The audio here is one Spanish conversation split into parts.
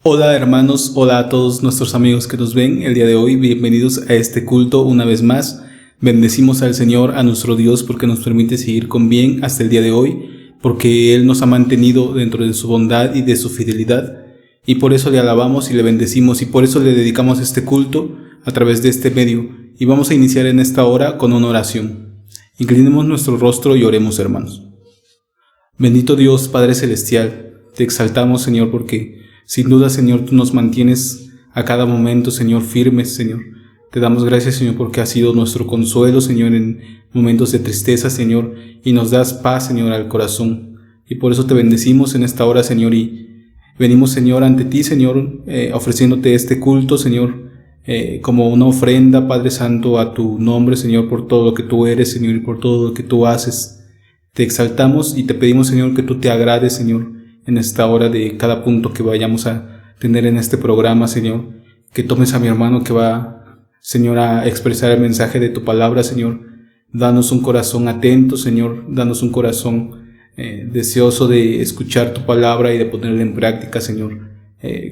Hola hermanos, hola a todos nuestros amigos que nos ven el día de hoy, bienvenidos a este culto una vez más. Bendecimos al Señor, a nuestro Dios, porque nos permite seguir con bien hasta el día de hoy, porque Él nos ha mantenido dentro de su bondad y de su fidelidad, y por eso le alabamos y le bendecimos, y por eso le dedicamos este culto a través de este medio, y vamos a iniciar en esta hora con una oración. Inclinemos nuestro rostro y oremos, hermanos. Bendito Dios, Padre Celestial, te exaltamos, Señor, porque sin duda, Señor, tú nos mantienes a cada momento, Señor, firmes, Señor. Te damos gracias, Señor, porque has sido nuestro consuelo, Señor, en momentos de tristeza, Señor, y nos das paz, Señor, al corazón. Y por eso te bendecimos en esta hora, Señor, y venimos, Señor, ante ti, Señor, ofreciéndote este culto, Señor, como una ofrenda, Padre Santo, a tu nombre, Señor, por todo lo que tú eres, Señor, y por todo lo que tú haces. Te exaltamos y te pedimos, Señor, que tú te agrades, Señor, en esta hora de cada punto que vayamos a tener en este programa, Señor. Que tomes a mi hermano que va, Señor, a expresar el mensaje de tu palabra, Señor. Danos un corazón atento, Señor. Danos un corazón deseoso de escuchar tu palabra y de ponerla en práctica, Señor.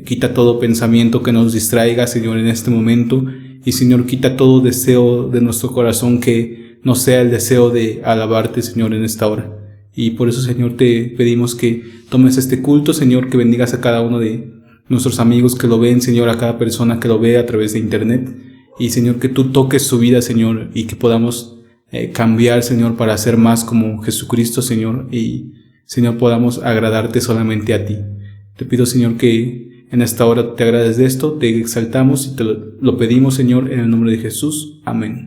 Quita todo pensamiento que nos distraiga, Señor, en este momento. Y, Señor, quita todo deseo de nuestro corazón que no sea el deseo de alabarte, Señor, en esta hora. Y por eso, Señor, te pedimos que tomes este culto, Señor, que bendigas a cada uno de nuestros amigos que lo ven, Señor, a cada persona que lo ve a través de internet. Y, Señor, que tú toques su vida, Señor, y que podamos cambiar, Señor, para ser más como Jesucristo, Señor, y, Señor, podamos agradarte solamente a ti. Te pido, Señor, que en esta hora te agrades de esto, te exaltamos y te lo pedimos, Señor, en el nombre de Jesús. Amén.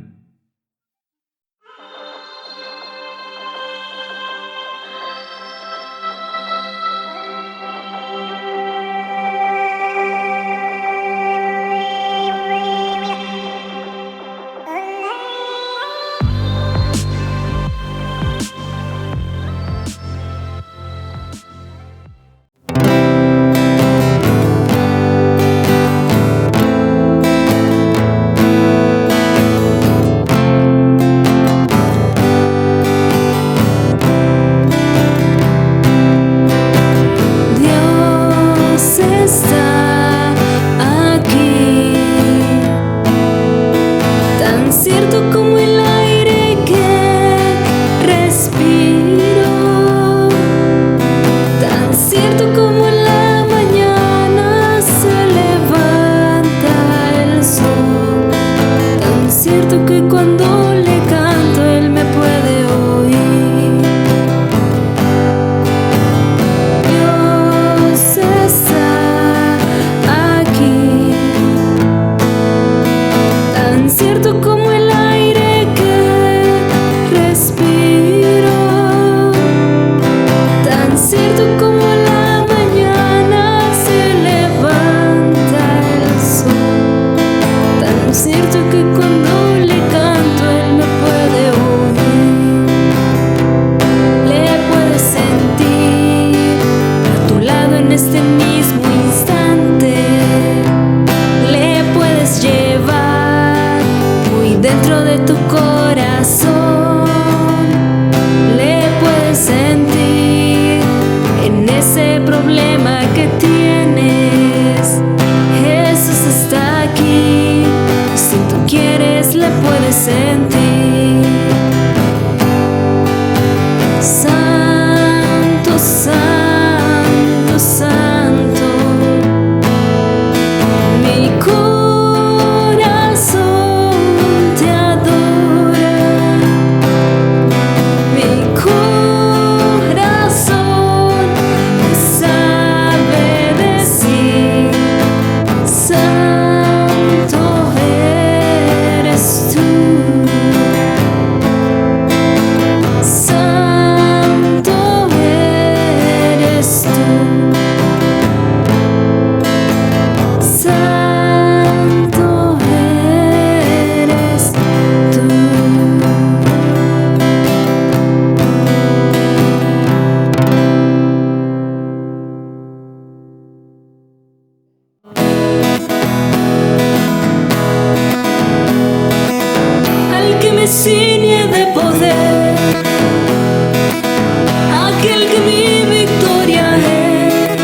Aquel que mi victoria es,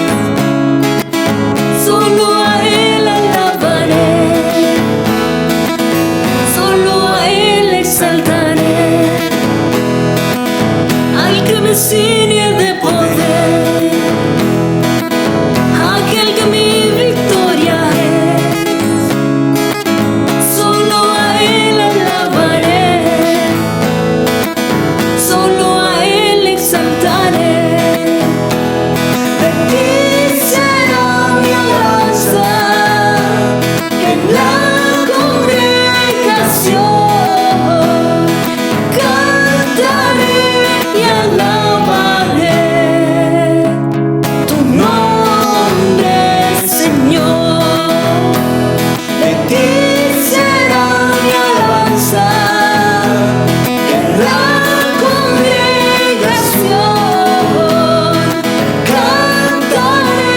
solo ciñe de poder, aquel que mi victoria es. Solo a Él alabaré, solo a Él exaltaré. De ti será mi alabanza en la congregación. Cantaré y alabaré tu nombre, Señor. De ti será mi alabanza en la congregación. Cantaré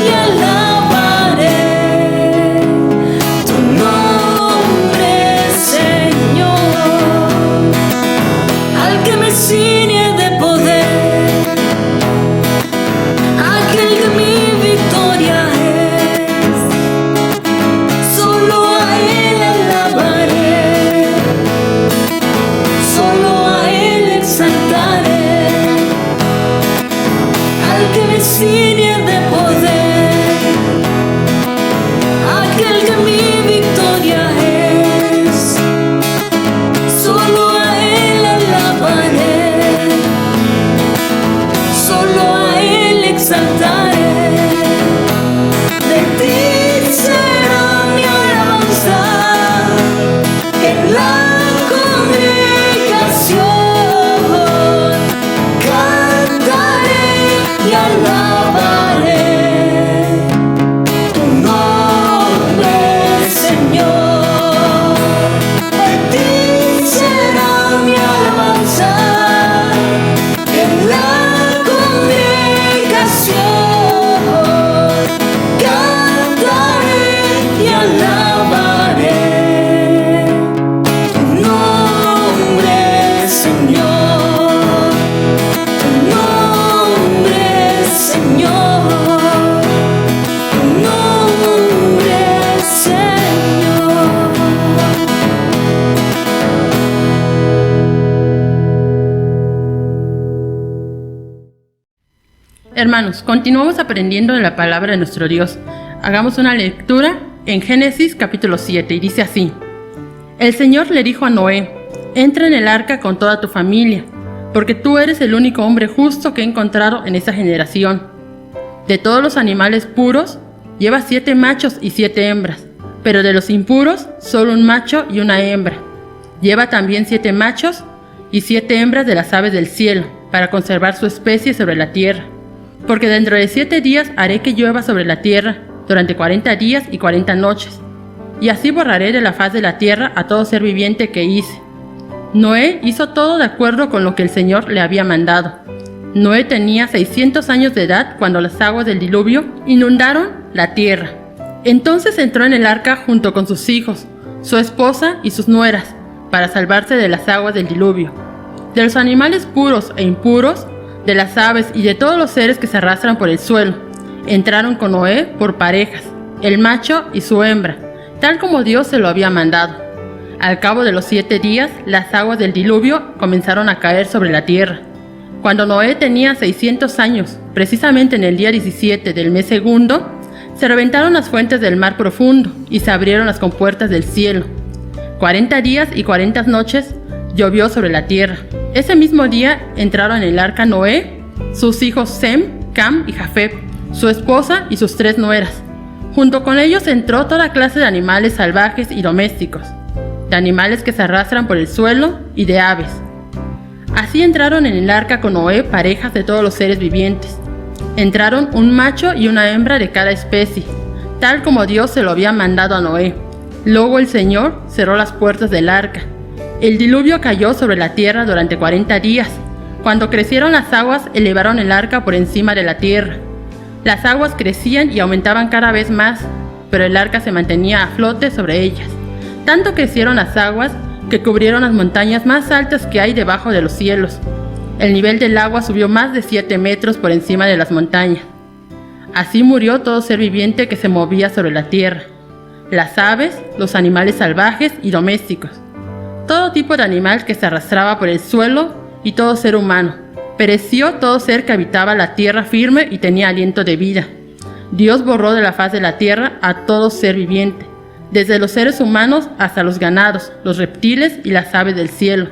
y alabaré tu nombre, Señor. Al que me ciñe de poder, aquel que mi victoria es. Solo a Él alabaré, solo a Él exaltaré. Al que me ciñe de poder, aquel que mi victoria es. Solo a Él alabaré, solo a Él exaltaré. De ti será mi alabanza en la congregación. Cantaré y alabaré tu nombre, Señor. De ti será mi alabanza en la congregación. Cantaré y alabaré tu nombre, Señor. Tu nombre, Señor. Tu nombre, Señor. Hermanos, continuamos aprendiendo de la palabra de nuestro Dios. Hagamos una lectura en Génesis capítulo 7 y dice así: El Señor le dijo a Noé: entra en el arca con toda tu familia, porque tú eres el único hombre justo que he encontrado en esa generación. De todos los animales puros, lleva 7 machos y 7 hembras, pero de los impuros, solo un macho y una hembra. Lleva también 7 machos y 7 hembras de las aves del cielo, para conservar su especie sobre la tierra. Porque dentro de 7 días haré que llueva sobre la tierra, durante 40 días y 40 noches, y así borraré de la faz de la tierra a todo ser viviente que hice. Noé hizo todo de acuerdo con lo que el Señor le había mandado. Noé tenía 600 años de edad cuando las aguas del diluvio inundaron la tierra. Entonces entró en el arca junto con sus hijos, su esposa y sus nueras, para salvarse de las aguas del diluvio. De los animales puros e impuros, de las aves y de todos los seres que se arrastran por el suelo, entraron con Noé por parejas, el macho y su hembra, tal como Dios se lo había mandado. Al cabo de los 7 días, las aguas del diluvio comenzaron a caer sobre la tierra. Cuando Noé tenía 600 años, precisamente en el día 17 del mes segundo, se reventaron las fuentes del mar profundo y se abrieron las compuertas del cielo. 40 días y 40 noches llovió sobre la tierra. Ese mismo día entraron en el arca Noé, sus hijos Sem, Cam y Jafet, su esposa y sus 3 nueras. Junto con ellos entró toda clase de animales salvajes y domésticos, de animales que se arrastran por el suelo y de aves. Así entraron en el arca con Noé parejas de todos los seres vivientes. Entraron un macho y una hembra de cada especie, tal como Dios se lo había mandado a Noé. Luego el Señor cerró las puertas del arca. El diluvio cayó sobre la tierra durante 40 días. Cuando crecieron las aguas, elevaron el arca por encima de la tierra. Las aguas crecían y aumentaban cada vez más, pero el arca se mantenía a flote sobre ellas. Tanto crecieron las aguas que cubrieron las montañas más altas que hay debajo de los cielos. El nivel del agua subió más de 7 metros por encima de las montañas. Así murió todo ser viviente que se movía sobre la tierra: las aves, los animales salvajes y domésticos, todo tipo de animal que se arrastraba por el suelo y todo ser humano. Pereció todo ser que habitaba la tierra firme y tenía aliento de vida. Dios borró de la faz de la tierra a todo ser viviente, desde los seres humanos hasta los ganados, los reptiles y las aves del cielo.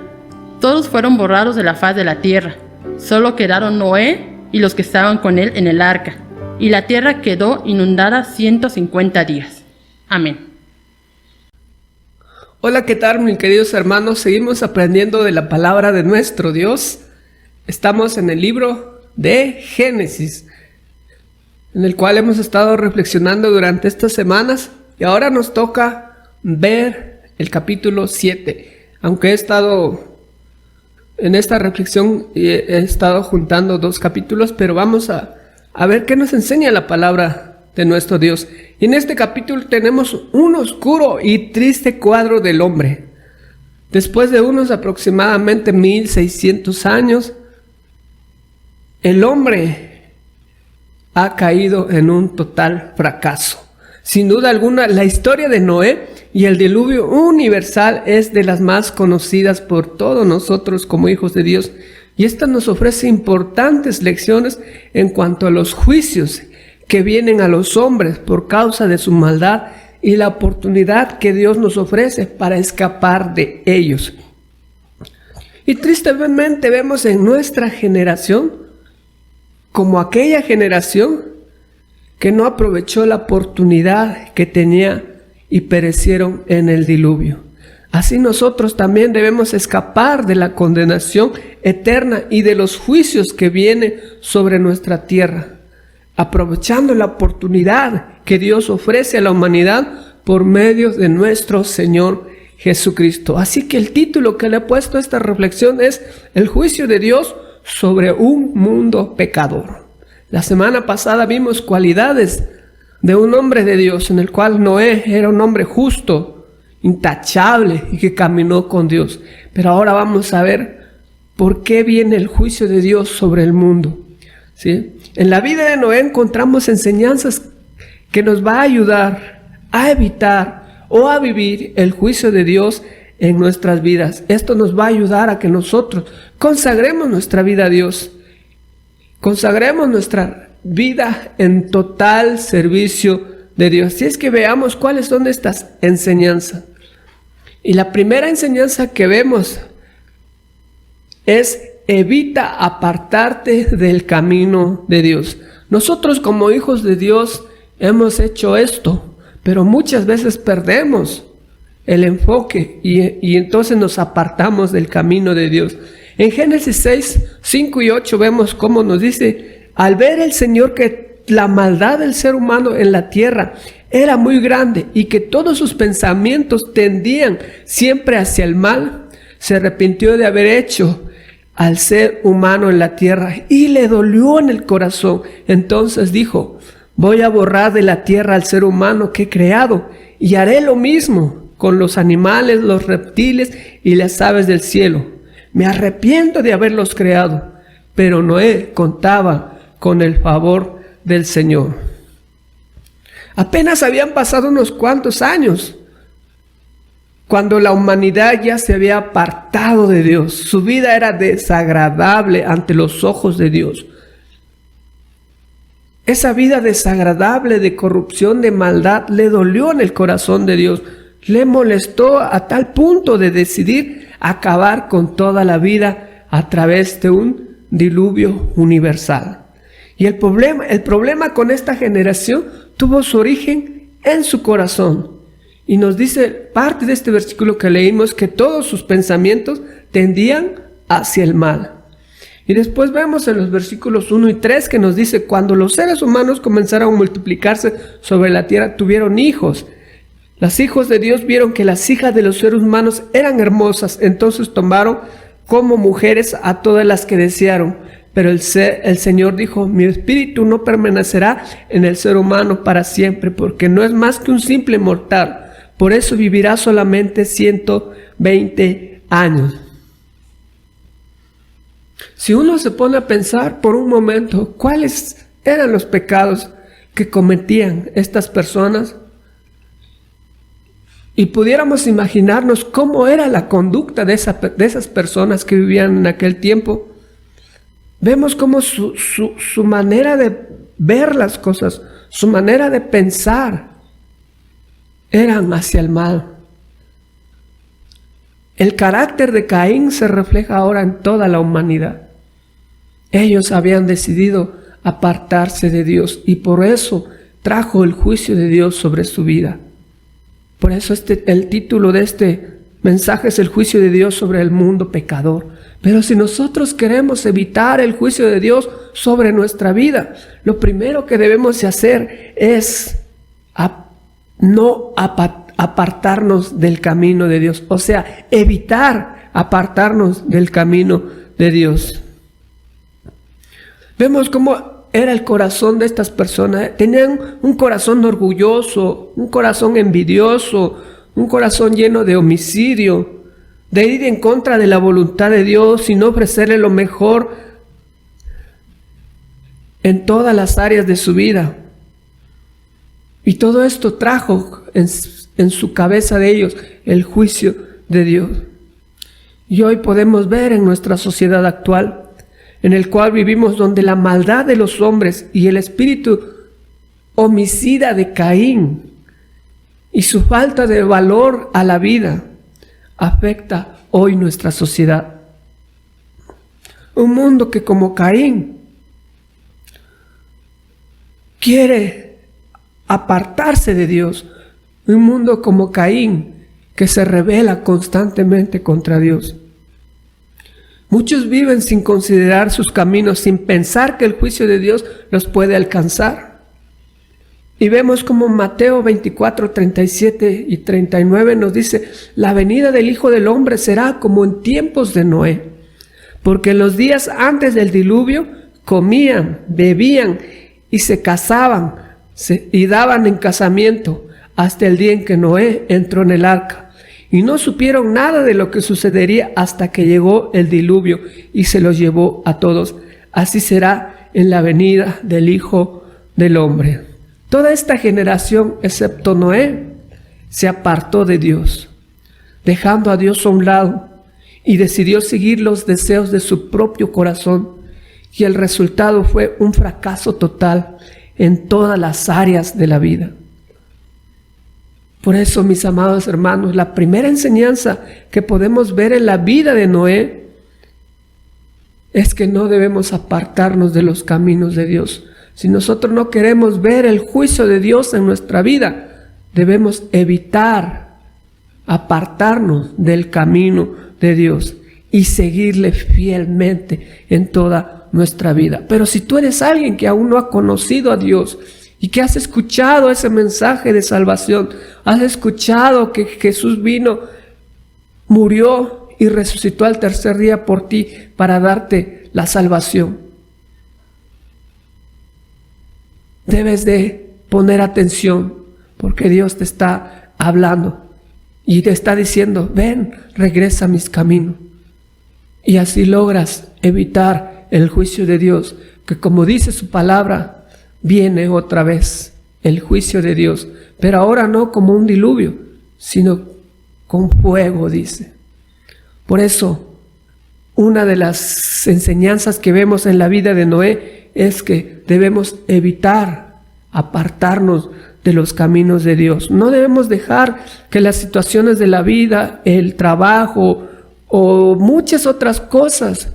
Todos fueron borrados de la faz de la tierra. Solo quedaron Noé y los que estaban con él en el arca, y la tierra quedó inundada 150 días. Amén. Hola, ¿qué tal, mis queridos hermanos? Seguimos aprendiendo de la palabra de nuestro Dios. Estamos en el libro de Génesis, en el cual hemos estado reflexionando durante estas semanas, y ahora nos toca ver el capítulo 7. Aunque he estado en esta reflexión y he estado juntando 2 capítulos, pero vamos a ver qué nos enseña la palabra de nuestro Dios. Y en este capítulo tenemos un oscuro y triste cuadro del hombre. Después de unos aproximadamente 1600 años, el hombre ha caído en un total fracaso. Sin duda alguna, la historia de Noé y el diluvio universal es de las más conocidas por todos nosotros como hijos de Dios, y esta nos ofrece importantes lecciones en cuanto a los juicios que vienen a los hombres por causa de su maldad y la oportunidad que Dios nos ofrece para escapar de ellos. Y tristemente vemos en nuestra generación como aquella generación que no aprovechó la oportunidad que tenía y perecieron en el diluvio. Así nosotros también debemos escapar de la condenación eterna y de los juicios que vienen sobre nuestra tierra, aprovechando la oportunidad que Dios ofrece a la humanidad por medio de nuestro Señor Jesucristo. Así que el título que le he puesto a esta reflexión es El juicio de Dios sobre un mundo pecador. La semana pasada vimos cualidades de un hombre de Dios, en el cual Noé era un hombre justo, intachable y que caminó con Dios. Pero ahora vamos a ver por qué viene el juicio de Dios sobre el mundo. ¿Sí? En la vida de Noé encontramos enseñanzas que nos va a ayudar a evitar o a vivir el juicio de Dios en nuestras vidas. Esto nos va a ayudar a que nosotros consagremos nuestra vida a Dios. Consagremos nuestra vida en total servicio de Dios. Si es que veamos cuáles son estas enseñanzas. Y la primera enseñanza que vemos es: evita apartarte del camino de Dios. Nosotros como hijos de Dios hemos hecho esto, pero muchas veces perdemos el enfoque y entonces nos apartamos del camino de Dios. En Génesis 6, 5 y 8 vemos cómo nos dice: al ver el Señor que la maldad del ser humano en la tierra era muy grande y que todos sus pensamientos tendían siempre hacia el mal, se arrepintió de haber hecho al ser humano en la tierra y le dolió en el corazón. Entonces dijo: voy a borrar de la tierra al ser humano que he creado y haré lo mismo con los animales, los reptiles y las aves del cielo. Me arrepiento de haberlos creado. Pero Noé contaba con el favor del Señor. Apenas habían pasado unos cuantos años cuando la humanidad ya se había apartado de Dios. Su vida era desagradable ante los ojos de Dios. Esa vida desagradable de corrupción, de maldad, le dolió en el corazón de Dios. Le molestó a tal punto de decidir acabar con toda la vida a través de un diluvio universal. Y el problema con esta generación tuvo su origen en su corazón. Y nos dice parte de este versículo que leímos que todos sus pensamientos tendían hacia el mal. Y después vemos en los versículos 1 y 3 que nos dice: cuando los seres humanos comenzaron a multiplicarse sobre la tierra, tuvieron hijos. Los hijos de Dios vieron que las hijas de los seres humanos eran hermosas, entonces tomaron como mujeres a todas las que desearon. Pero el Señor dijo: mi espíritu no permanecerá en el ser humano para siempre, porque no es más que un simple mortal. Por eso vivirá solamente 120 años. Si uno se pone a pensar por un momento cuáles eran los pecados que cometían estas personas, y pudiéramos imaginarnos cómo era la conducta de esas personas que vivían en aquel tiempo, vemos cómo su manera de ver las cosas, su manera de pensar, eran hacia el mal. El carácter de Caín se refleja ahora en toda la humanidad. Ellos habían decidido apartarse de Dios y por eso trajo el juicio de Dios sobre su vida. Por eso el título de este mensaje es el juicio de Dios sobre el mundo pecador. Pero si nosotros queremos evitar el juicio de Dios sobre nuestra vida, lo primero que debemos de hacer es no apartarnos del camino de Dios. O sea, evitar apartarnos del camino de Dios. Vemos cómo era el corazón de estas personas. Tenían un corazón orgulloso, un corazón envidioso, un corazón lleno de homicidio, de ir en contra de la voluntad de Dios y no ofrecerle lo mejor en todas las áreas de su vida. Y todo esto trajo en su cabeza de ellos el juicio de Dios. Y hoy podemos ver en nuestra sociedad actual, en el cual vivimos, donde la maldad de los hombres y el espíritu homicida de Caín y su falta de valor a la vida afecta hoy nuestra sociedad. Un mundo que, como Caín, quiere apartarse de Dios. Un mundo como Caín, que se rebela constantemente contra Dios. Muchos viven sin considerar sus caminos, sin pensar que el juicio de Dios los puede alcanzar. Y vemos como Mateo 24, 37 y 39 nos dice: la venida del Hijo del Hombre será como en tiempos de Noé, porque en los días antes del diluvio comían, bebían y se casaban y daban en casamiento hasta el día en que Noé entró en el arca. Y no supieron nada de lo que sucedería hasta que llegó el diluvio y se los llevó a todos. Así será en la venida del Hijo del Hombre. Toda esta generación, excepto Noé, se apartó de Dios, dejando a Dios a un lado, y decidió seguir los deseos de su propio corazón. Y el resultado fue un fracaso total en todas las áreas de la vida. Por eso, mis amados hermanos, la primera enseñanza que podemos ver en la vida de Noé es que no debemos apartarnos de los caminos de Dios. Si nosotros no queremos ver el juicio de Dios en nuestra vida, debemos evitar apartarnos del camino de Dios y seguirle fielmente en toda nuestra vida. Pero si tú eres alguien que aún no ha conocido a Dios y que has escuchado ese mensaje de salvación, has escuchado que Jesús vino, murió y resucitó al tercer día por ti para darte la salvación, debes de poner atención, porque Dios te está hablando y te está diciendo: ven, regresa a mis caminos. Y así logras evitar el juicio de Dios, que, como dice su palabra, viene otra vez el juicio de Dios, pero ahora no como un diluvio, sino con fuego, dice. Por eso, una de las enseñanzas que vemos en la vida de Noé es que debemos evitar apartarnos de los caminos de Dios. No debemos dejar que las situaciones de la vida, el trabajo o muchas otras cosas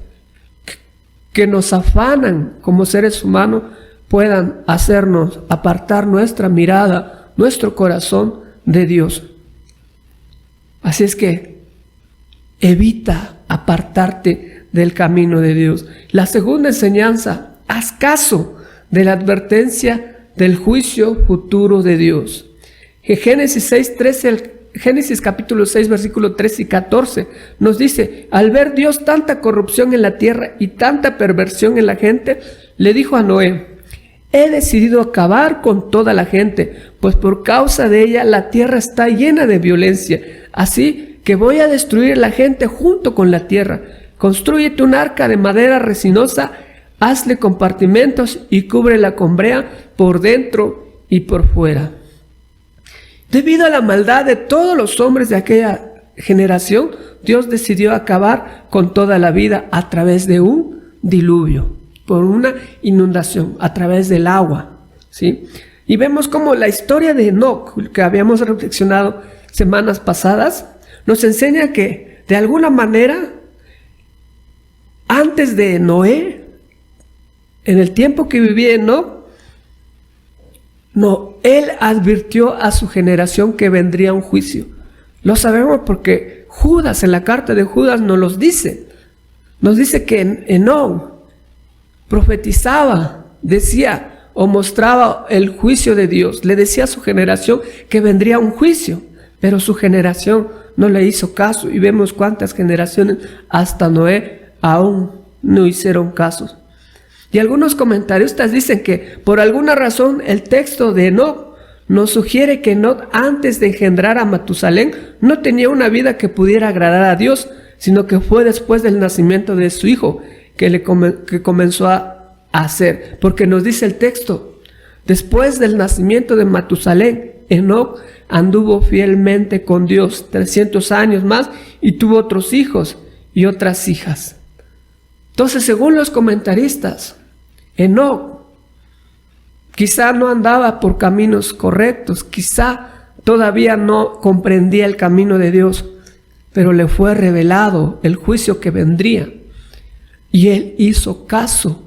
que nos afanan como seres humanos puedan hacernos apartar nuestra mirada, nuestro corazón de Dios. Así es que evita apartarte del camino de Dios. La segunda enseñanza: haz caso de la advertencia del juicio futuro de Dios. En Génesis capítulo 6, versículo 13 y 14 nos dice: al ver Dios tanta corrupción en la tierra y tanta perversión en la gente, le dijo a Noé: he decidido acabar con toda la gente, pues por causa de ella la tierra está llena de violencia. Así que voy a destruir a la gente junto con la tierra. Constrúyete un arca de madera resinosa, hazle compartimentos y cúbrela con brea por dentro y por fuera. Debido a la maldad de todos los hombres de aquella generación, Dios decidió acabar con toda la vida a través de un diluvio. por una inundación a través del agua, ¿sí? Y vemos como la historia de Enoc, que habíamos reflexionado semanas pasadas, nos enseña que de alguna manera, antes de Noé, en el tiempo que vivía Enoc, él advirtió a su generación que vendría un juicio. Lo sabemos porque Judas, en la carta de Judas, nos los dice. Nos dice que Enoc profetizaba, decía o mostraba el juicio de Dios. Le decía a su generación que vendría un juicio, pero su generación no le hizo caso. Y vemos cuántas generaciones hasta Noé aún no hicieron caso. Y algunos comentaristas dicen que por alguna razón el texto de Enoc nos sugiere que Enoc, antes de engendrar a Matusalén, no tenía una vida que pudiera agradar a Dios, sino que fue después del nacimiento de su hijo que comenzó a hacer. Porque nos dice el texto, después del nacimiento de Matusalén, Enoc anduvo fielmente con Dios 300 años más y tuvo otros hijos y otras hijas. Entonces, según los comentaristas, Enoc quizá no andaba por caminos correctos, quizá todavía no comprendía el camino de Dios, pero le fue revelado el juicio que vendría. Y él hizo caso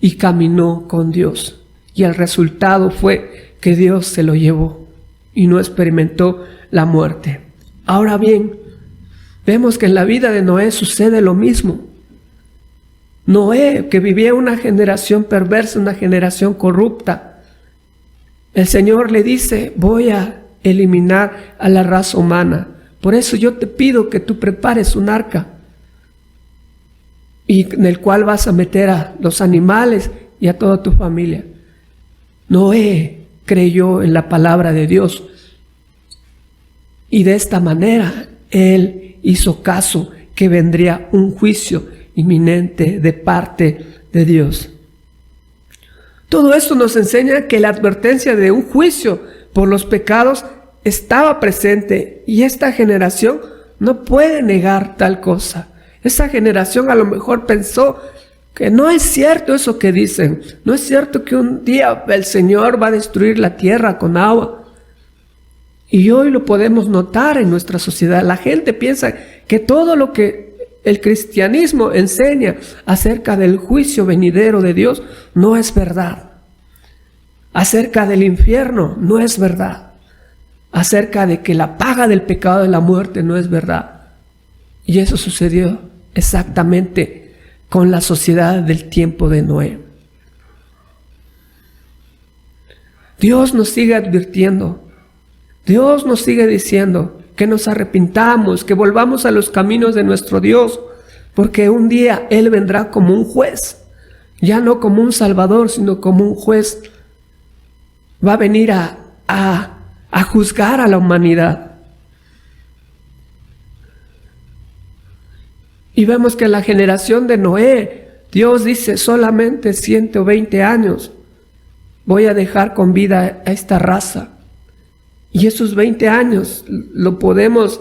y caminó con Dios. Y el resultado fue que Dios se lo llevó y no experimentó la muerte. Ahora bien, vemos que en la vida de Noé sucede lo mismo. Noé, que vivía una generación perversa, una generación corrupta, el Señor le dice, voy a eliminar a la raza humana. Por eso yo te pido que tú prepares un arca y en el cual vas a meter a los animales y a toda tu familia. Noé creyó en la palabra de Dios y de esta manera él hizo caso que vendría un juicio inminente de parte de Dios. Todo esto nos enseña que la advertencia de un juicio por los pecados estaba presente y esta generación no puede negar tal cosa. Esa generación a lo mejor pensó que no es cierto eso que dicen, no es cierto que un día el Señor va a destruir la tierra con agua. Y hoy lo podemos notar en nuestra sociedad. La gente piensa que todo lo que el cristianismo enseña acerca del juicio venidero de Dios no es verdad. Acerca del infierno no es verdad. Acerca de que la paga del pecado de la muerte no es verdad. Y eso sucedió exactamente con la sociedad del tiempo de Noé. Dios nos sigue advirtiendo. Dios nos sigue diciendo que nos arrepintamos, que volvamos a los caminos de nuestro Dios, porque un día Él vendrá como un juez, ya no como un salvador, sino como un juez. Va a venir a juzgar a la humanidad. Y vemos que en la generación de Noé, Dios dice solamente 120 años voy a dejar con vida a esta raza. Y esos 20 años lo podemos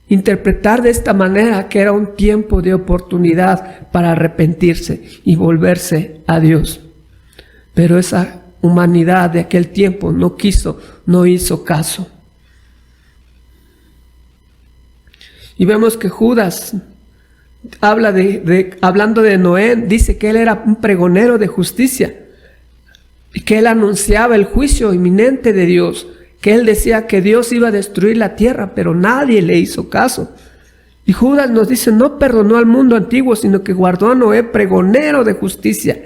interpretar de esta manera, que era un tiempo de oportunidad para arrepentirse y volverse a Dios. Pero esa humanidad de aquel tiempo no hizo caso. Y vemos que Judas hablando de Noé, dice que él era un pregonero de justicia y que él anunciaba el juicio inminente de Dios, que él decía que Dios iba a destruir la tierra, pero nadie le hizo caso. Y Judas nos dice, no perdonó al mundo antiguo, sino que guardó a Noé pregonero de justicia,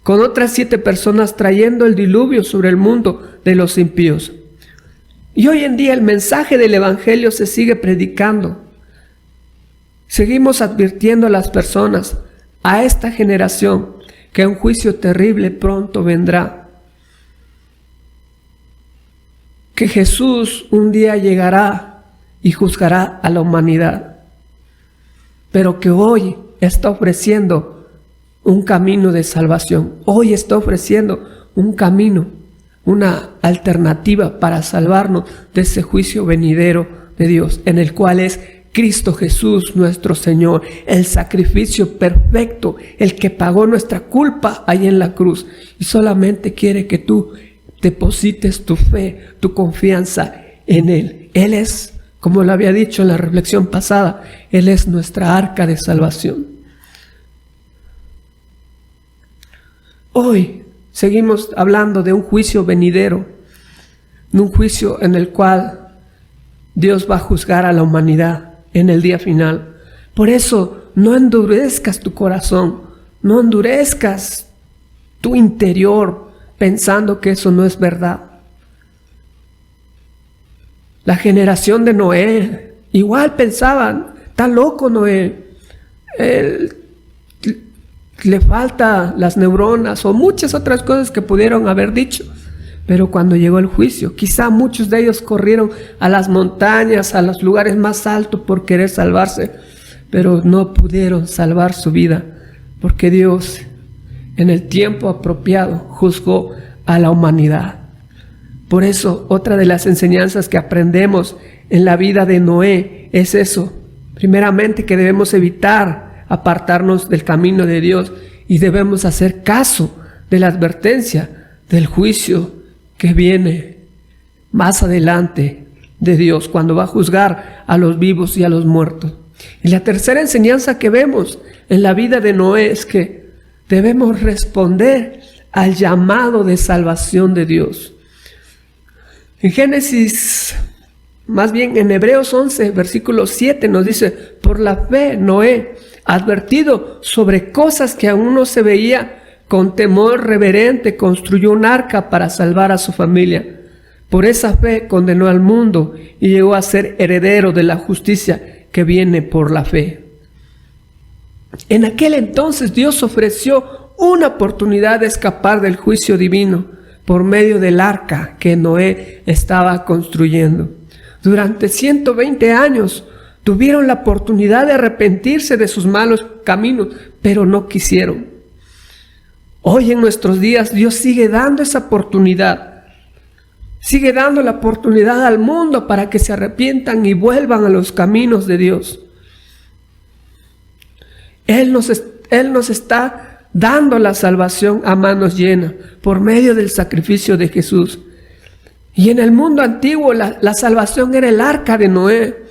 con otras 7 personas trayendo el diluvio sobre el mundo de los impíos. Y hoy en día el mensaje del evangelio se sigue predicando. Seguimos advirtiendo a las personas, a esta generación, que un juicio terrible pronto vendrá. Que Jesús un día llegará y juzgará a la humanidad, pero que hoy está ofreciendo un camino de salvación. Hoy está ofreciendo un camino, una alternativa para salvarnos de ese juicio venidero de Dios, en el cual es Cristo Jesús nuestro Señor, el sacrificio perfecto, el que pagó nuestra culpa ahí en la cruz, y solamente quiere que tú deposites tu fe, tu confianza en Él. Él es, como lo había dicho en la reflexión pasada, Él es nuestra arca de salvación. Hoy seguimos hablando de un juicio venidero, de un juicio en el cual Dios va a juzgar a la humanidad en el día final. Por eso no endurezcas tu corazón, no endurezcas tu interior pensando que eso no es verdad. La generación de Noé igual pensaban, está loco Noé, le falta las neuronas o muchas otras cosas que pudieron haber dicho. Pero cuando llegó el juicio, quizá muchos de ellos corrieron a las montañas, a los lugares más altos por querer salvarse, pero no pudieron salvar su vida, porque Dios en el tiempo apropiado juzgó a la humanidad. Por eso, otra de las enseñanzas que aprendemos en la vida de Noé es eso. Primeramente, que debemos evitar apartarnos del camino de Dios y debemos hacer caso de la advertencia del juicio que viene más adelante de Dios, cuando va a juzgar a los vivos y a los muertos. Y la tercera enseñanza que vemos en la vida de Noé es que debemos responder al llamado de salvación de Dios. En Génesis, más bien en Hebreos 11, versículo 7 nos dice: por la fe Noé, advertido sobre cosas que aún no se veía, con temor reverente construyó un arca para salvar a su familia. Por esa fe condenó al mundo y llegó a ser heredero de la justicia que viene por la fe. En aquel entonces Dios ofreció una oportunidad de escapar del juicio divino por medio del arca que Noé estaba construyendo. Durante 120 años tuvieron la oportunidad de arrepentirse de sus malos caminos, pero no quisieron. Hoy en nuestros días Dios sigue dando esa oportunidad. Sigue dando la oportunidad al mundo para que se arrepientan y vuelvan a los caminos de Dios. Él nos está dando la salvación a manos llenas por medio del sacrificio de Jesús. Y en el mundo antiguo la salvación era el arca de Noé.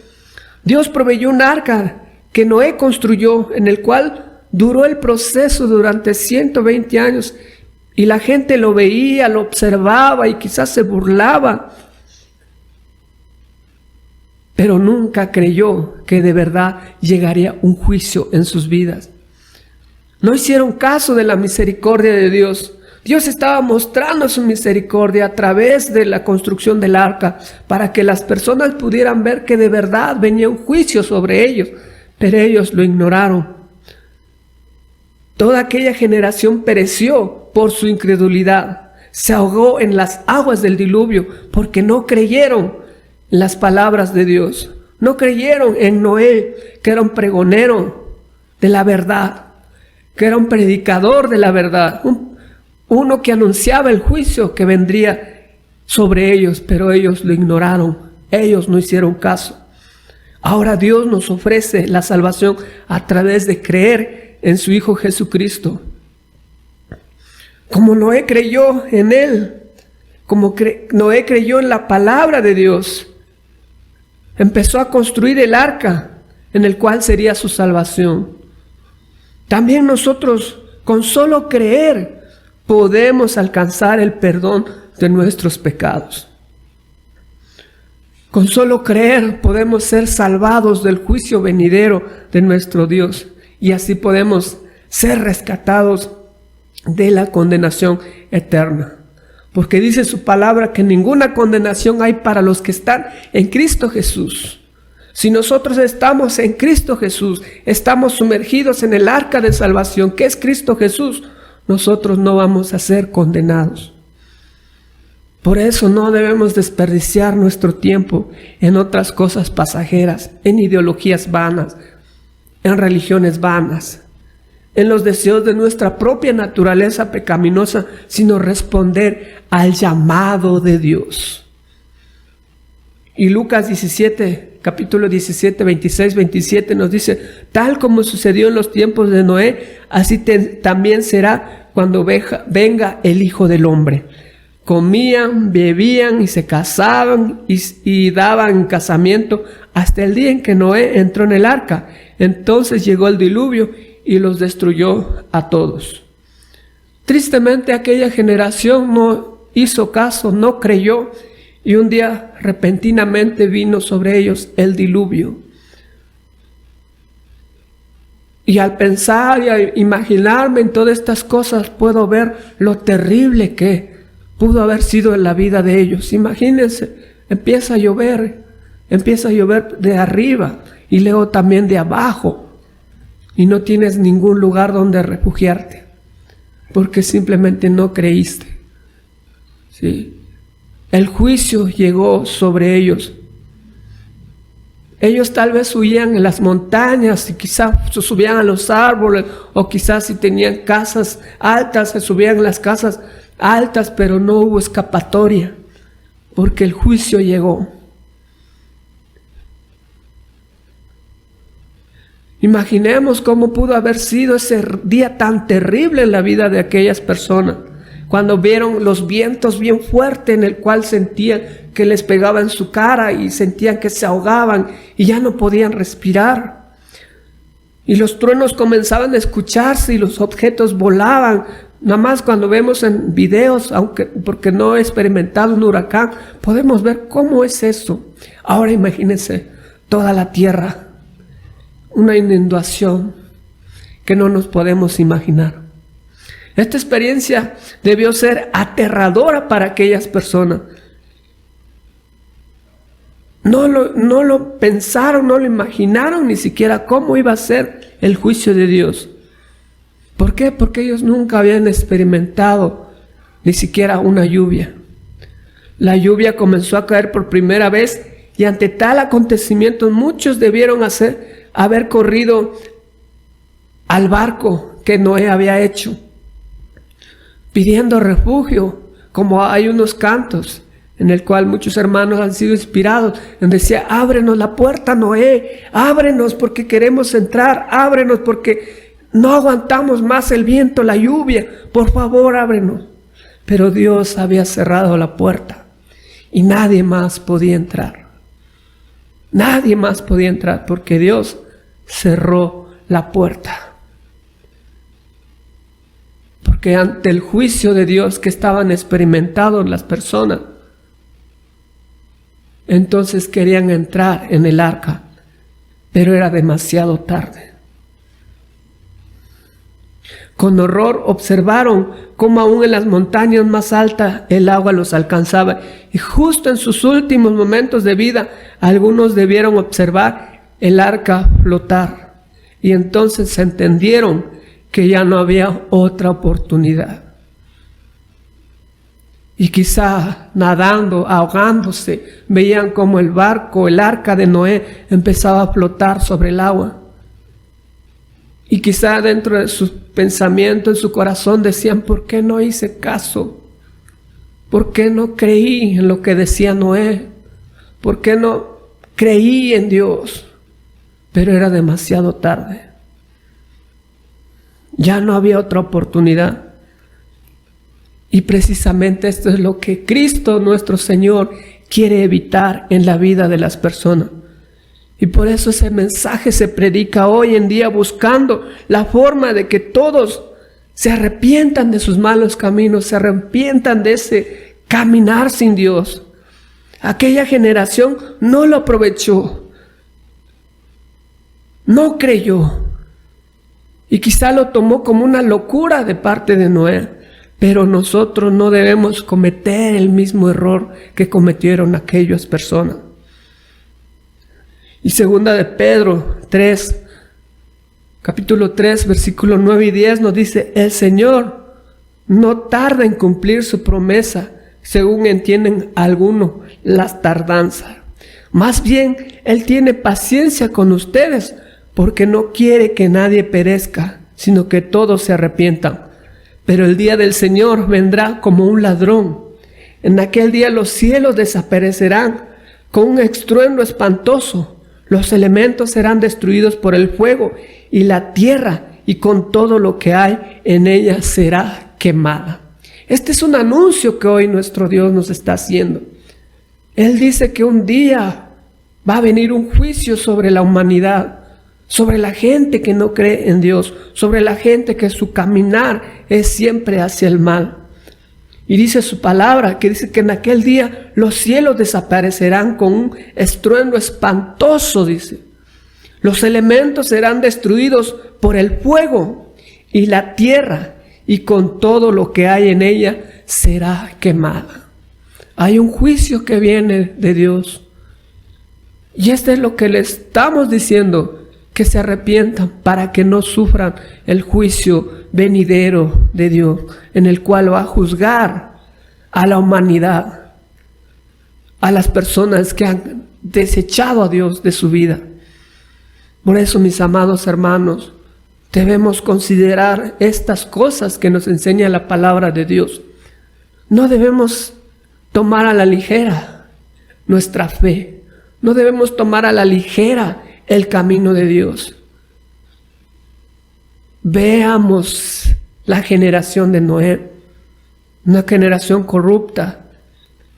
Dios proveyó un arca que Noé construyó, en el cual duró el proceso durante 120 años y la gente lo veía, lo observaba y quizás se burlaba, pero nunca creyó que de verdad llegaría un juicio en sus vidas. No hicieron caso de la misericordia de Dios. Dios estaba mostrando su misericordia a través de la construcción del arca para que las personas pudieran ver que de verdad venía un juicio sobre ellos, pero ellos lo ignoraron. Toda aquella generación pereció por su incredulidad. Se ahogó en las aguas del diluvio porque no creyeron en las palabras de Dios. No creyeron en Noé, que era un pregonero de la verdad, que era un predicador de la verdad, uno que anunciaba el juicio que vendría sobre ellos, pero ellos lo ignoraron. Ellos no hicieron caso. Ahora Dios nos ofrece la salvación a través de creer en su Hijo Jesucristo. Como Noé creyó en Él, como Noé creyó en la palabra de Dios, empezó a construir el arca en el cual sería su salvación. También nosotros, con solo creer, podemos alcanzar el perdón de nuestros pecados. Con solo creer podemos ser salvados del juicio venidero de nuestro Dios. Y así podemos ser rescatados de la condenación eterna. Porque dice su palabra que ninguna condenación hay para los que están en Cristo Jesús. Si nosotros estamos en Cristo Jesús, estamos sumergidos en el arca de salvación que es Cristo Jesús, nosotros no vamos a ser condenados. Por eso no debemos desperdiciar nuestro tiempo en otras cosas pasajeras, en ideologías vanas, en religiones vanas, en los deseos de nuestra propia naturaleza pecaminosa, sino responder al llamado de Dios. Y Lucas 17, capítulo 17, 26, 27 nos dice: tal como sucedió en los tiempos de Noé, así también será cuando venga el Hijo del Hombre. Comían, bebían y se casaban y daban casamiento hasta el día en que Noé entró en el arca. Entonces llegó el diluvio y los destruyó a todos. Tristemente aquella generación no hizo caso, no creyó, y un día repentinamente vino sobre ellos el diluvio. Y al pensar y a imaginarme en todas estas cosas, puedo ver lo terrible que pudo haber sido en la vida de ellos. Imagínense, empieza a llover de arriba y luego también de abajo, y no tienes ningún lugar donde refugiarte, porque simplemente no creíste. ¿Sí? El juicio llegó sobre ellos. Ellos tal vez huían en las montañas y quizás se subían a los árboles, o quizás si tenían casas altas se subían en las casas altas, pero no hubo escapatoria porque el juicio llegó. Imaginemos cómo pudo haber sido ese día tan terrible en la vida de aquellas personas, cuando vieron los vientos bien fuertes en el cual sentían que les pegaba en su cara y sentían que se ahogaban y ya no podían respirar. Y los truenos comenzaban a escucharse y los objetos volaban. Nada más cuando vemos en videos, porque no he experimentado un huracán, podemos ver cómo es eso. Ahora imagínense toda la tierra, una inundación que no nos podemos imaginar. Esta experiencia debió ser aterradora para aquellas personas. No lo pensaron, no lo imaginaron ni siquiera cómo iba a ser el juicio de Dios. ¿Por qué? Porque ellos nunca habían experimentado ni siquiera una lluvia. La lluvia comenzó a caer por primera vez y ante tal acontecimiento muchos debieron haber corrido al barco que Noé había hecho, pidiendo refugio, como hay unos cantos en el cual muchos hermanos han sido inspirados, donde decía: ábrenos la puerta, Noé, ábrenos porque queremos entrar, ábrenos porque no aguantamos más el viento, la lluvia, por favor ábrenos. Pero Dios había cerrado la puerta y nadie más podía entrar. Nadie más podía entrar porque Dios cerró la puerta. Porque ante el juicio de Dios que estaban experimentados las personas, entonces querían entrar en el arca, pero era demasiado tarde. Con horror observaron cómo aún en las montañas más altas el agua los alcanzaba, y justo en sus últimos momentos de vida algunos debieron observar el arca flotar, y entonces entendieron que ya no había otra oportunidad. Y quizá nadando, ahogándose, veían como el barco, el arca de Noé, empezaba a flotar sobre el agua. Y quizá dentro de sus pensamientos, en su corazón, decían: ¿por qué no hice caso? ¿Por qué no creí en lo que decía Noé? ¿Por qué no creí en Dios? Pero era demasiado tarde. Ya no había otra oportunidad. Y precisamente esto es lo que Cristo nuestro Señor quiere evitar en la vida de las personas. Y por eso ese mensaje se predica hoy en día, buscando la forma de que todos se arrepientan de sus malos caminos, se arrepientan de ese caminar sin Dios. Aquella generación no lo aprovechó, no creyó, y quizá lo tomó como una locura de parte de Noé. Pero nosotros no debemos cometer el mismo error que cometieron aquellas personas. Y segunda de Pedro 3, capítulo 3, versículo 9 y 10 nos dice: el Señor no tarda en cumplir su promesa, según entienden algunos las tardanzas. Más bien, Él tiene paciencia con ustedes, porque no quiere que nadie perezca, sino que todos se arrepientan. Pero el día del Señor vendrá como un ladrón. En aquel día los cielos desaparecerán, con un estruendo espantoso. Los elementos serán destruidos por el fuego, y la tierra y con todo lo que hay en ella será quemada. Este es un anuncio que hoy nuestro Dios nos está haciendo. Él dice que un día va a venir un juicio sobre la humanidad, sobre la gente que no cree en Dios, sobre la gente que su caminar es siempre hacia el mal. Y dice su palabra, que dice que en aquel día los cielos desaparecerán con un estruendo espantoso, dice. Los elementos serán destruidos por el fuego, y la tierra y con todo lo que hay en ella será quemada. Hay un juicio que viene de Dios. Y esto es lo que le estamos diciendo, que se arrepientan para que no sufran el juicio venidero de Dios, en el cual va a juzgar a la humanidad, a las personas que han desechado a Dios de su vida. Por eso, mis amados hermanos, debemos considerar estas cosas que nos enseña la palabra de Dios. No debemos tomar a la ligera nuestra fe. No debemos tomar a la ligera el camino de Dios. Veamos la generación de Noé, una generación corrupta,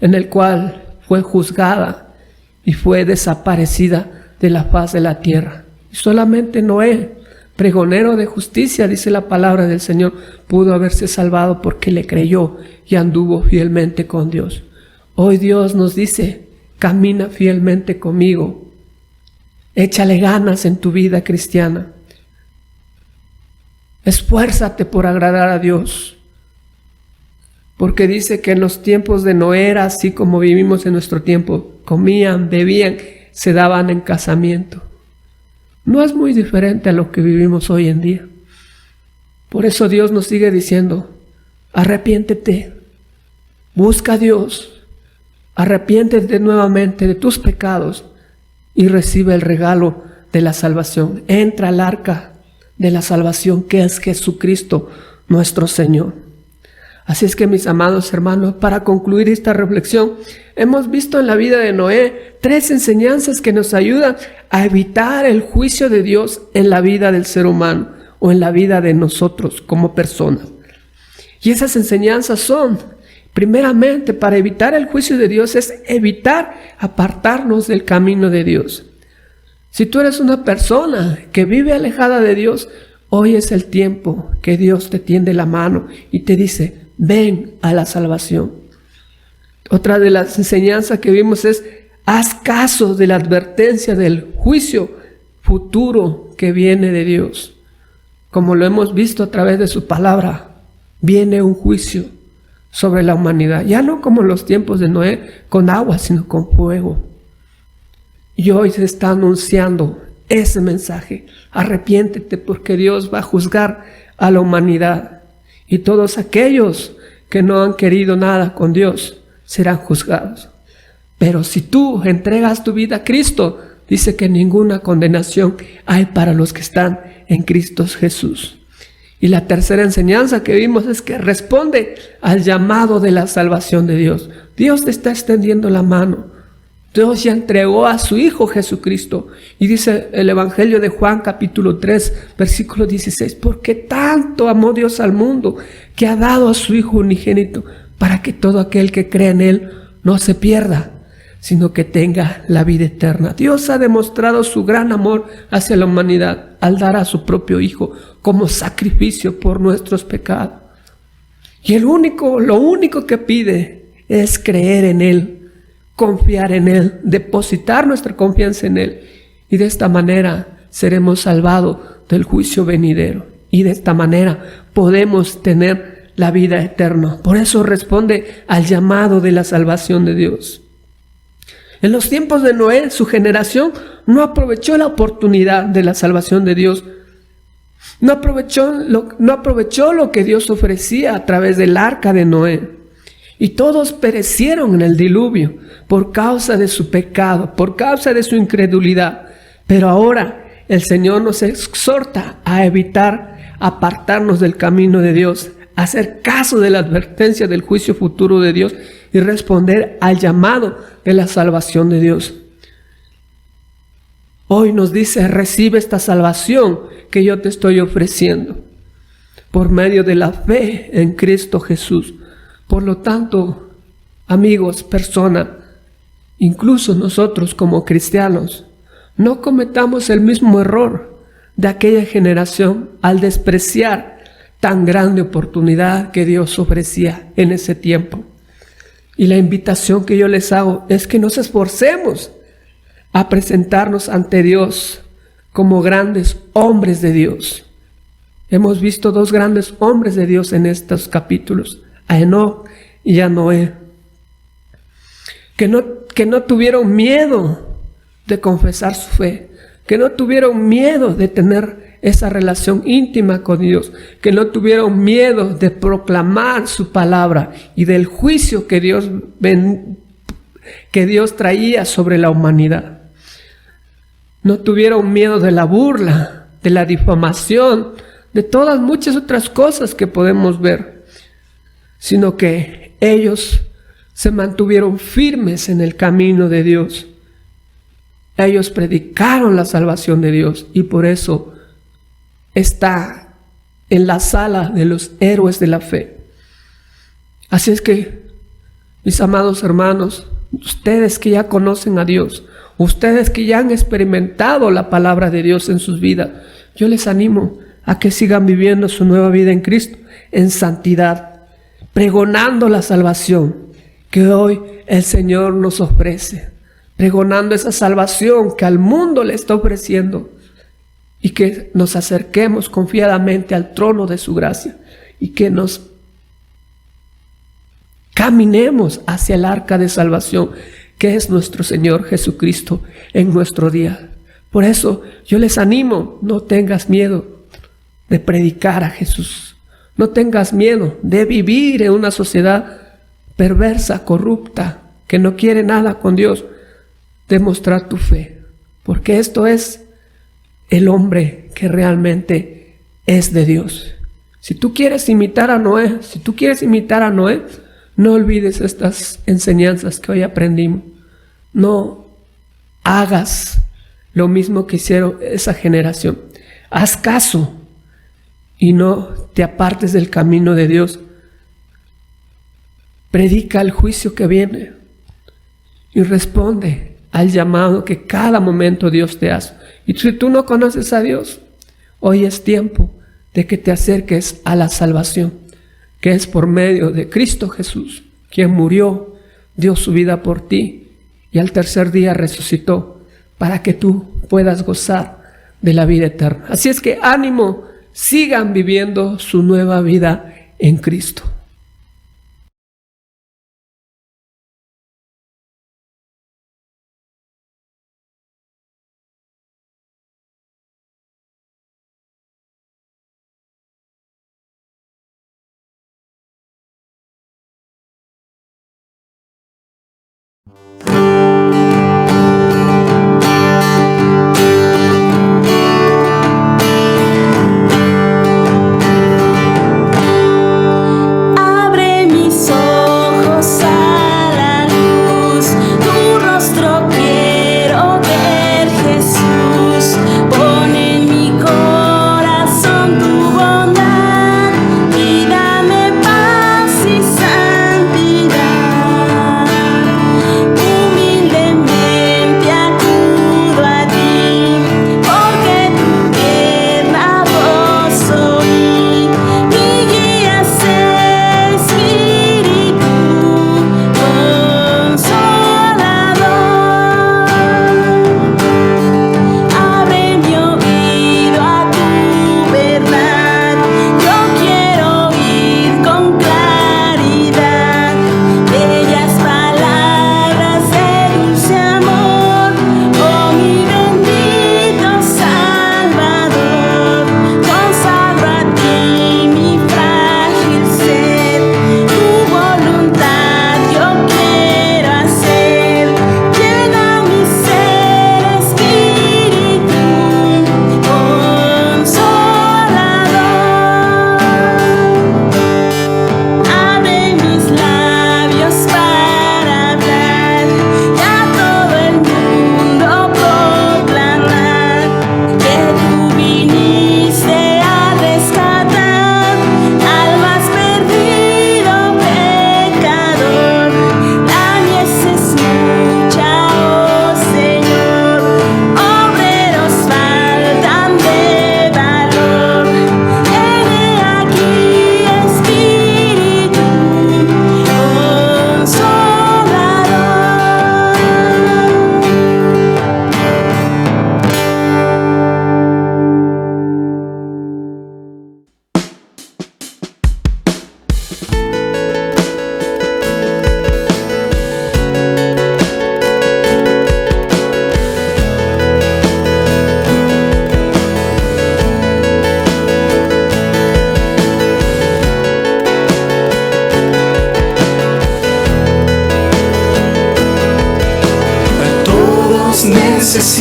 en el cual fue juzgada y fue desaparecida de la faz de la tierra. Y solamente Noé, pregonero de justicia, dice la palabra del Señor, pudo haberse salvado porque le creyó y anduvo fielmente con Dios. Hoy Dios nos dice: camina fielmente conmigo. Échale ganas en tu vida cristiana. Esfuérzate por agradar a Dios. Porque dice que en los tiempos de Noé era así como vivimos en nuestro tiempo. Comían, bebían, se daban en casamiento. No es muy diferente a lo que vivimos hoy en día. Por eso Dios nos sigue diciendo: arrepiéntete, busca a Dios, arrepiéntete nuevamente de tus pecados y recibe el regalo de la salvación. Entra al arca de la salvación, que es Jesucristo nuestro Señor. Así es que, mis amados hermanos, para concluir esta reflexión, hemos visto en la vida de Noé 3 enseñanzas que nos ayudan a evitar el juicio de Dios en la vida del ser humano o en la vida de nosotros como personas. Y esas enseñanzas son, primeramente, para evitar el juicio de Dios, es evitar apartarnos del camino de Dios. Si tú eres una persona que vive alejada de Dios, hoy es el tiempo que Dios te tiende la mano y te dice: ven a la salvación. Otra de las enseñanzas que vimos es: haz caso de la advertencia del juicio futuro que viene de Dios. Como lo hemos visto a través de su palabra, viene un juicio sobre la humanidad, ya no como en los tiempos de Noé, con agua, sino con fuego. Y hoy se está anunciando ese mensaje: arrepiéntete, porque Dios va a juzgar a la humanidad. Y todos aquellos que no han querido nada con Dios serán juzgados. Pero si tú entregas tu vida a Cristo, dice que ninguna condenación hay para los que están en Cristo Jesús. Y la tercera enseñanza que vimos es que responde al llamado de la salvación de Dios. Dios te está extendiendo la mano. Dios ya entregó a su Hijo Jesucristo. Y dice el Evangelio de Juan capítulo 3, versículo 16: porque tanto amó Dios al mundo, que ha dado a su Hijo unigénito, para que todo aquel que cree en Él no se pierda, sino que tenga la vida eterna. Dios ha demostrado su gran amor hacia la humanidad al dar a su propio Hijo como sacrificio por nuestros pecados. Y lo único que pide es creer en Él, confiar en Él, depositar nuestra confianza en Él. Y de esta manera seremos salvados del juicio venidero. Y de esta manera podemos tener la vida eterna. Por eso responde al llamado de la salvación de Dios. En los tiempos de Noé, su generación no aprovechó la oportunidad de la salvación de Dios. No aprovechó lo que Dios ofrecía a través del arca de Noé. Y todos perecieron en el diluvio por causa de su pecado, por causa de su incredulidad. Pero ahora el Señor nos exhorta a evitar apartarnos del camino de Dios, a hacer caso de la advertencia del juicio futuro de Dios y responder al llamado de la salvación de Dios. Hoy nos dice, recibe esta salvación que yo te estoy ofreciendo por medio de la fe en Cristo Jesús. Por lo tanto, amigos, personas, incluso nosotros como cristianos, no cometamos el mismo error de aquella generación al despreciar tan grande oportunidad que Dios ofrecía en ese tiempo. Y la invitación que yo les hago es que nos esforcemos a presentarnos ante Dios como grandes hombres de Dios. Hemos visto dos grandes hombres de Dios en estos capítulos, a Enoc y a Noé, que no tuvieron miedo de confesar su fe, que no tuvieron miedo de tener esa relación íntima con Dios, que no tuvieron miedo de proclamar su palabra y del juicio que Dios traía sobre la humanidad. No tuvieron miedo de la burla, de la difamación, de todas muchas otras cosas que podemos ver, sino que ellos se mantuvieron firmes en el camino de Dios. Ellos predicaron la salvación de Dios y por eso está en la sala de los héroes de la fe. Así es que, mis amados hermanos, ustedes que ya conocen a Dios, ustedes que ya han experimentado la palabra de Dios en sus vidas, yo les animo a que sigan viviendo su nueva vida en Cristo, en santidad, pregonando la salvación que hoy el Señor nos ofrece, pregonando esa salvación que al mundo le está ofreciendo, y que nos acerquemos confiadamente al trono de su gracia y que nos caminemos hacia el arca de salvación que es nuestro Señor Jesucristo en nuestro día. Por eso yo les animo, no tengas miedo de predicar a Jesús, no tengas miedo de vivir en una sociedad perversa, corrupta, que no quiere nada con Dios, demostrar tu fe, porque esto es el hombre que realmente es de Dios. Si tú quieres imitar a Noé, no olvides estas enseñanzas que hoy aprendimos. No hagas lo mismo que hicieron esa generación. Haz caso y no te apartes del camino de Dios. Predica el juicio que viene y responde al llamado que cada momento Dios te hace. Y si tú no conoces a Dios, hoy es tiempo de que te acerques a la salvación, que es por medio de Cristo Jesús, quien murió, dio su vida por ti y al tercer día resucitó para que tú puedas gozar de la vida eterna. Así es que ánimo, sigan viviendo su nueva vida en Cristo.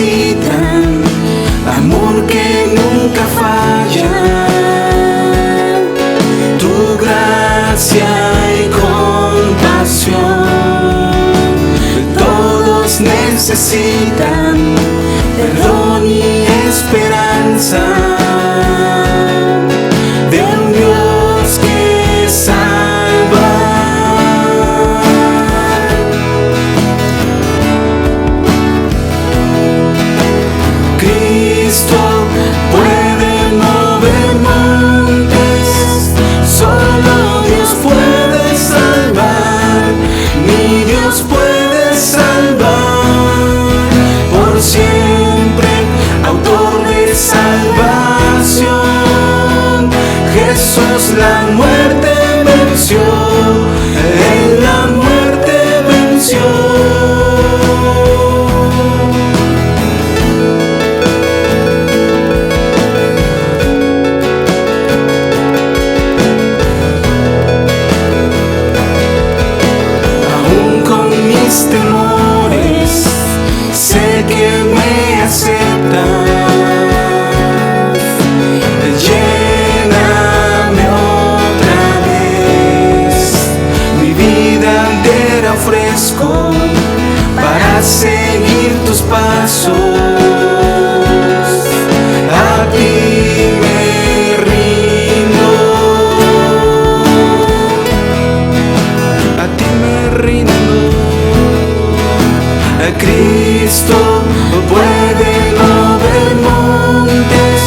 necesitan amor que nunca falla. Tu gracia y compasión. Todos necesitan perdón y esperanza de un Dios que salva. Cristo puede mover montes, solo Dios puede salvar, mi Dios puede salvar por siempre, autor de salvación. Jesús la muerte venció, Él la muerte venció. Temores, sé que me aceptas, lléname otra vez, mi vida entera ofrezco para seguir tus pasos, a ti me rindo, a ti me rindo. Cristo puede mover montes,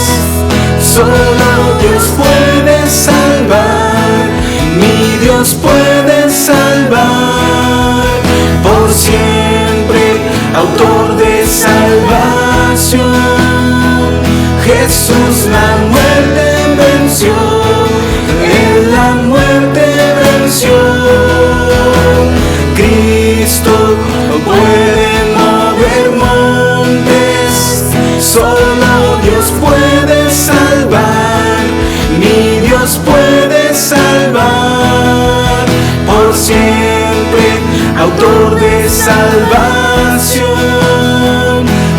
solo Dios puede salvar, mi Dios puede salvar por siempre, autor de salvación. Jesús la muerte venció, Él la muerte venció. Cristo puede mover montes, solo Dios puede salvar, mi Dios puede salvar por siempre, autor de salvación.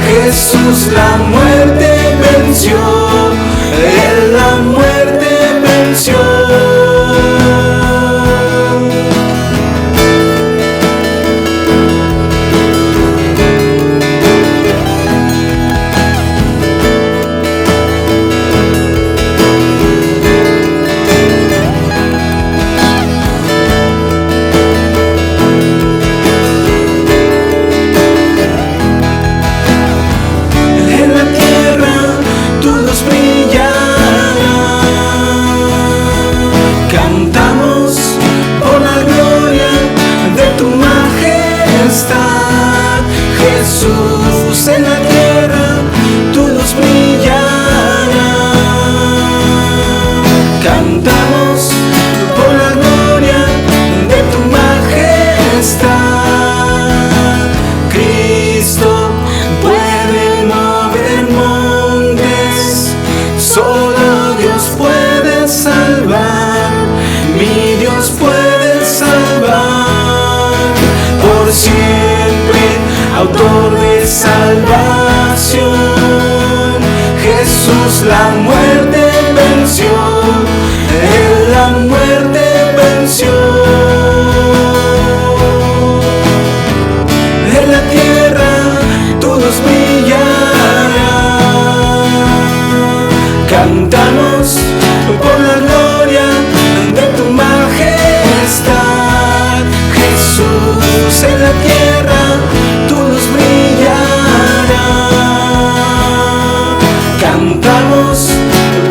Jesús la muerte venció, Él la muerte venció. Jesús en la tierra, tu luz brillará. Cantamos por la gloria de tu majestad. Cristo puede mover montes, solo Dios puede salvar, mi Dios puede salvar por siempre, autor de salvación. Jesús la muerte venció, Él la muerte venció. En la tierra tu luz brillará. Cantamos por la gloria de tu majestad. Jesús en la tierra tu luz brillará. Cantamos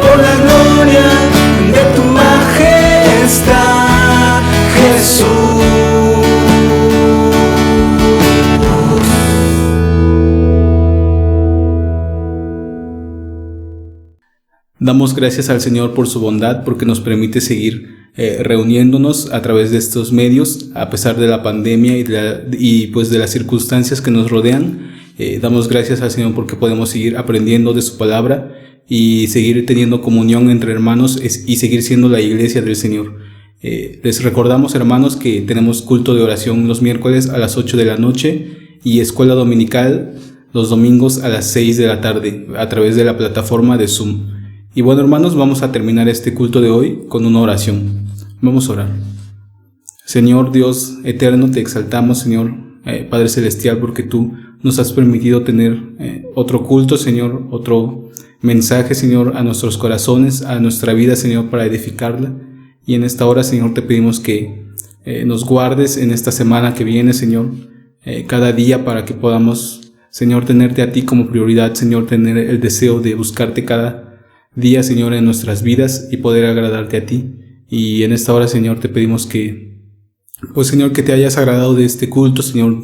por la gloria de tu majestad, Jesús. Damos gracias al Señor por su bondad, porque nos permite seguir reuniéndonos a través de estos medios, a pesar de la pandemia y pues de las circunstancias que nos rodean. Damos gracias al Señor porque podemos seguir aprendiendo de su palabra y seguir teniendo comunión entre hermanos y seguir siendo la iglesia del Señor. Les recordamos, hermanos, que tenemos culto de oración los miércoles a las 8 de la noche y escuela dominical los domingos a las 6 de la tarde a través de la plataforma de Zoom. Y bueno, hermanos, vamos a terminar este culto de hoy con una oración. Vamos a orar. Señor Dios eterno, te exaltamos, Señor Padre Celestial, porque tú nos has permitido tener otro culto, Señor, otro mensaje, Señor, a nuestros corazones, a nuestra vida, Señor, para edificarla. Y en esta hora, Señor, te pedimos que nos guardes en esta semana que viene, Señor, cada día, para que podamos, Señor, tenerte a ti como prioridad, Señor, tener el deseo de buscarte cada día, Señor, en nuestras vidas y poder agradarte a ti. Y en esta hora, Señor, te pedimos que, pues, Señor, que te hayas agradado de este culto, Señor,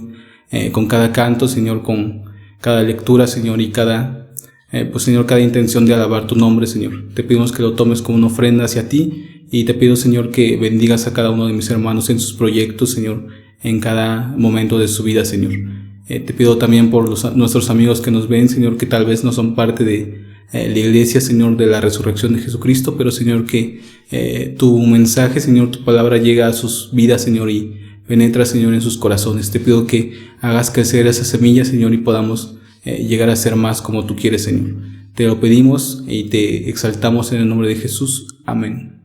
con cada canto, Señor, con cada lectura, Señor, y cada, pues, Señor, cada intención de alabar tu nombre, Señor. Te pedimos que lo tomes como una ofrenda hacia ti y te pido, Señor, que bendigas a cada uno de mis hermanos en sus proyectos, Señor, en cada momento de su vida, Señor. Te pido también por nuestros amigos que nos ven, Señor, que tal vez no son parte de la iglesia, Señor, de la resurrección de Jesucristo, pero, Señor, que tu mensaje, Señor, tu palabra llega a sus vidas, Señor, y penetra, Señor, en sus corazones. Te pido que hagas crecer esa semilla, Señor, y podamos llegar a ser más como tú quieres, Señor. Te lo pedimos y te exaltamos en el nombre de Jesús. Amén.